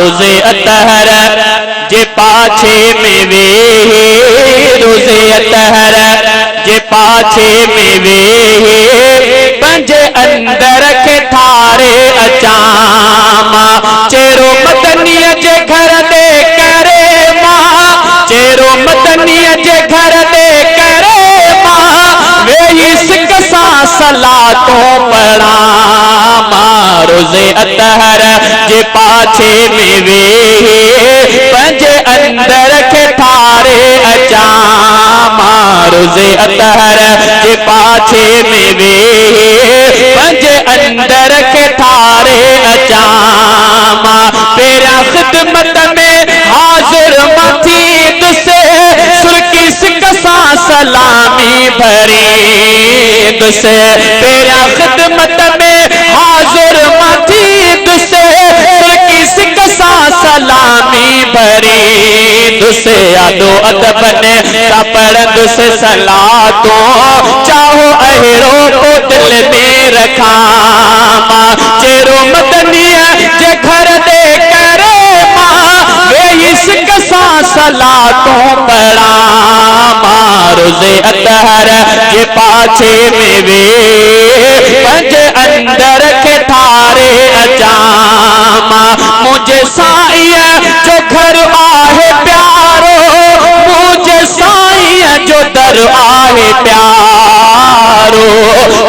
रोज़े अतहर जे पाछे में वे रोज़े अतहर जे पाछे में वे पंजे अंदर के थारे अचामा चेरो मदनीअ जे घर दे करे मां चेरो मदनीअ जे घर दे करे मां वेही सिक सां सलातों पढ़ा मां रोज़े अतहर जे पाछे में वे पंजे अंदर के थारे अचामा रोज़े अतहर जे पाछे में वे पंजे अंदर के थारे अचामा तेरा खिदमत में हाजिर मथी तुसे सुर्की सिक सां सलामी भरी तुसे तेरा खिदमत में हाजिर मथी तुसे सुर्की सिक सां सलामी भरी तुसे यादो अदब ने पढ़ंदुसि सलातों चाहो अहिड़ो को दिल में रखा मां चेरो मदनीअ जे घर दे करे मां वेही सिक सां सलातों पढ़ा मां रोज़े अतहर जे पाछे में वे पंजे अंदर के थारे अचामा मुझे साईं जो घर आहे प्यारो मुझे साईं जो दर आहे प्यारो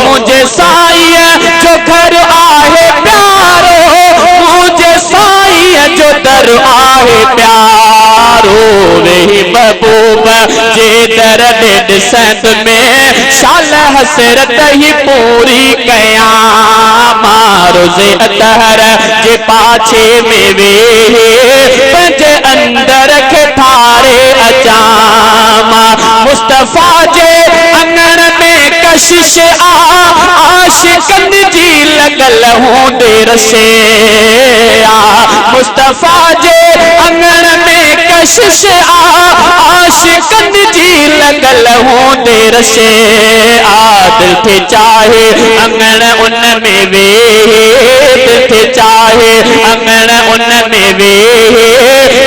मुझे साईं जो घर आहे प्यारो मुझे साईं जो दर आहे प्यारो वेही महबूब जे दर दे ॾिसंद में शाल हसरत ही पूरी कया मां रोज़े अतहर जे पाछे में वे पंजे अंदर के थारे अचामा मुस्तफा जे अंगण में कशिश आशिकन जी लगल हूंदे रसे मुस्तफा जे अंगण में कशिश आशिकन जी लगल हूंदे रसे दिल थे चाहे अंगण उन में वे दिल थे चाहे अंगण उन में वे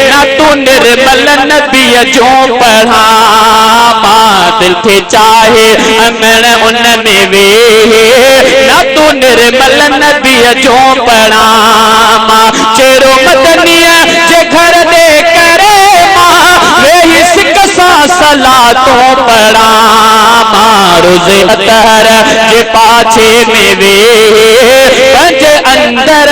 ना तू निर्मल नबीअ जो पढ़ा मां दिल थे चाहे अंगण उन में वे ना तू निर्मल नबीअ जो पढ़ा मां चेरो मदनीअ जे घर दे करे मां वेही सिक सां सलातों पढ़ा मां रोज़े अतहर जे पाछे में वे पंजे अंदर